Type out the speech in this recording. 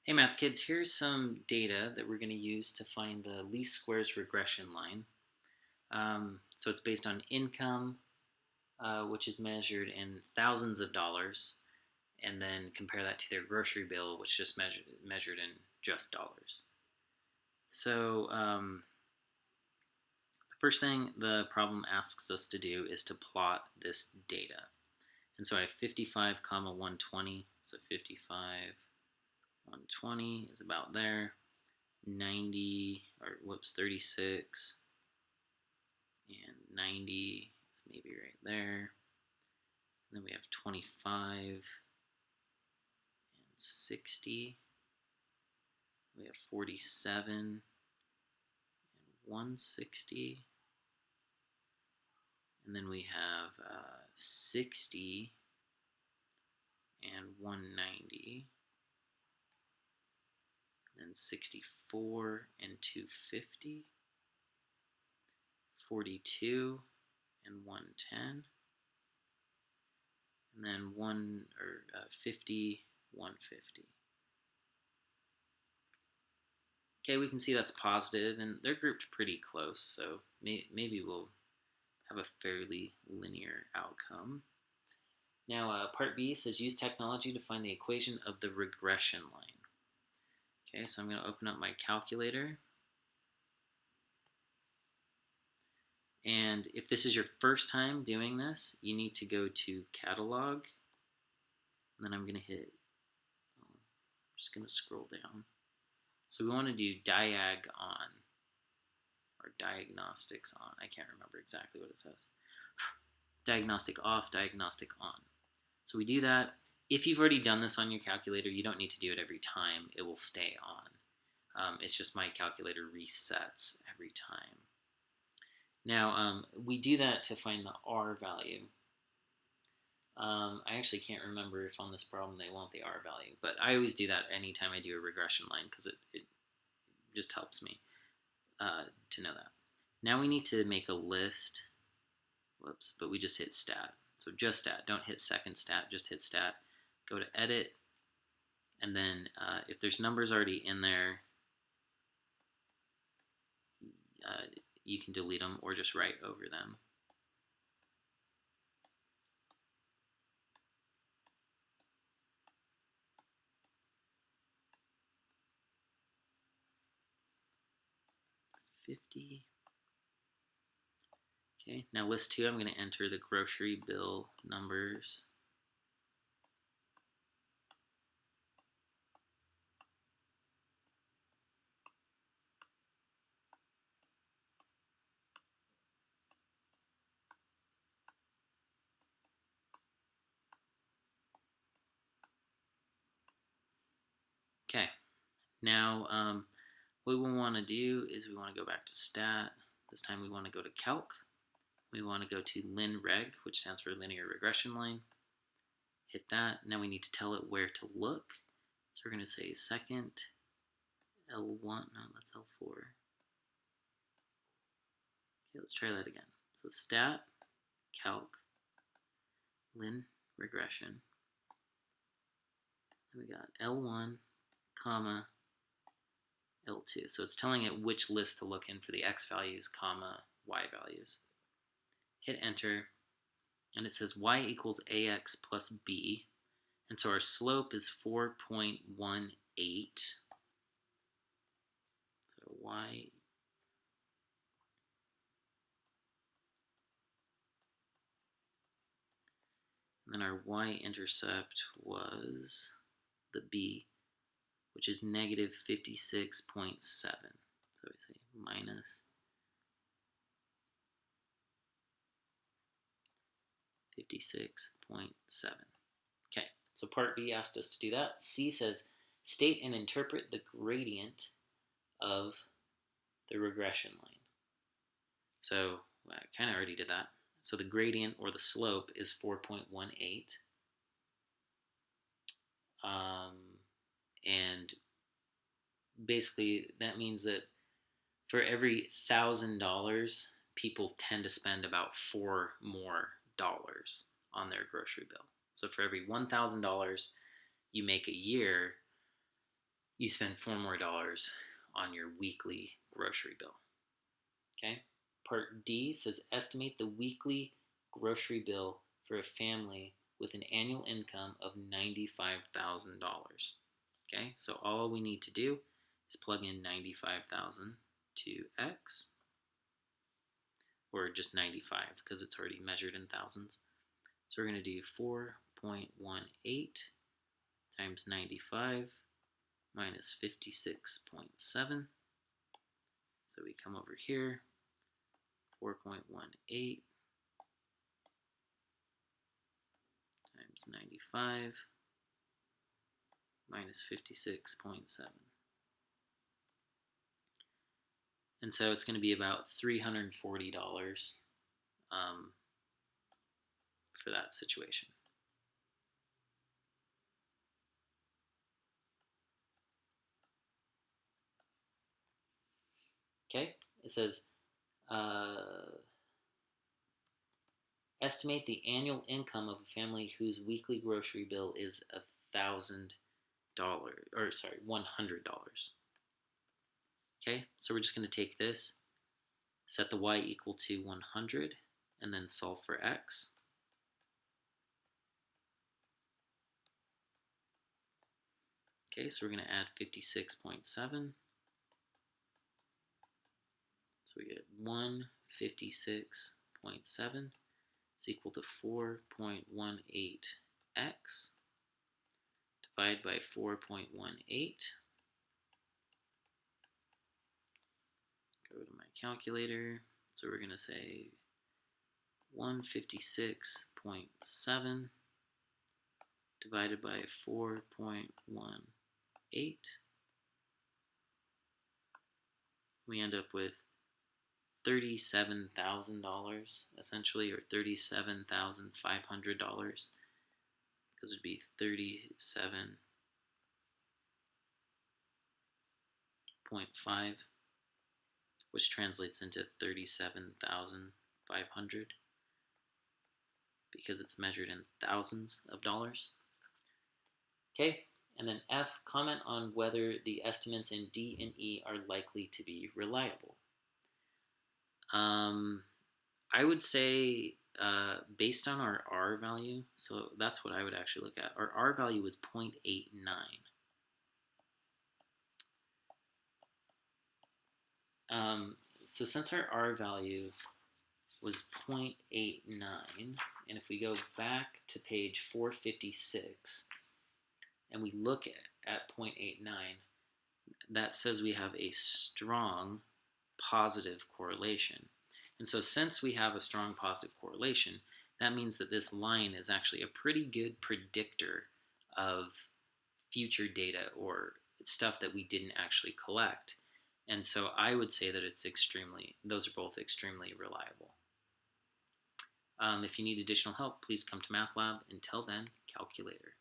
Hey math kids, here's some data that we're going to use to find the least squares regression line. So it's based on income, which is measured in thousands of dollars, and then compare that to their grocery bill, which is just measured in just dollars. So the first thing the problem asks us to do is to plot this data. And so I have 55, 120, so 55, 120 is about there. 36 and 90 is maybe right there. And then we have 25 and 60. We have 47 and 160. And then we have 60 and 190. Then 64 and 250. 42 and 110. And then 50, 150. Okay, we can see that's positive, and they're grouped pretty close, so maybe we'll have a fairly linear outcome. Now, part B says use technology to find the equation of the regression line. Okay, so I'm going to open up my calculator. And if this is your first time doing this, you need to go to Catalog. And then I'm going to hit, I'm just going to scroll down. So we want to do diag on, or diagnostics on. I can't remember exactly what it says. Diagnostic off, diagnostic on. So we do that. If you've already done this on your calculator, you don't need to do it every time. It will stay on. It's just my calculator resets every time. Now, we do that to find the R value. I actually can't remember if on this problem they want the R value, but I always do that anytime I do a regression line because it just helps me to know that. Now we need to make a list. Whoops, but we just hit stat. So just stat, don't hit second stat, just hit stat. Go to edit, and then if there's numbers already in there, you can delete them or just write over them. $50. Okay, now list 2, I'm going to enter the grocery bill numbers. Okay, now what we want to do is we want to go back to stat. This time we want to go to calc. We want to go to linreg, which stands for linear regression line. Hit that. Now we need to tell it where to look. So we're going to say second L1. No, that's L4. Okay, let's try that again. So stat, calc, lin regression. Then we got L1, comma, L2. So it's telling it which list to look in for the x values, comma, y values. Hit enter, and it says y equals ax plus b. And so our slope is 4.18. So y. And then our y-intercept was the b, which is negative 56.7. So we say minus 56.7. Okay, so part B asked us to do that. C says state and interpret the gradient of the regression line. So I kind of already did that. So the gradient or the slope is 4.18. And basically that means that for every $1,000, people tend to spend about $4 more on their grocery bill. So for every $1,000 you make a year, you spend $4 more on your weekly grocery bill. Okay? Part D says estimate the weekly grocery bill for a family with an annual income of $95,000. Okay? So all we need to do is plug in 95,000 to X, or just 95 because it's already measured in thousands. So we're going to do 4.18 times 95 minus 56.7. So we come over here, 4.18 times 95 minus 56.7. And so it's going to be about $340 for that situation. Okay, it says estimate the annual income of a family whose weekly grocery bill is $100. Okay, so we're just going to take this, set the y equal to 100, and then solve for x. Okay, so we're going to add 56.7. So we get 156.7 is equal to 4.18x. Divide by 4.18. Go to my calculator. So we're going to say 156.7 divided by 4.18. We end up with $37,000 essentially, or $37,500, because it would be 37.5, which translates into 37,500 because it's measured in thousands of dollars. Okay, and then F, comment on whether the estimates in D and E are likely to be reliable. I would say based on our R value, so that's what I would actually look at. Our R value was 0.89. So since our R value was 0.89, and if we go back to page 456 and we look at 0.89, that says we have a strong positive correlation. And so since we have a strong positive correlation, that means that this line is actually a pretty good predictor of future data or stuff that we didn't actually collect. And so I would say that those are both extremely reliable. If you need additional help, please come to Math Lab. Until then, calculator.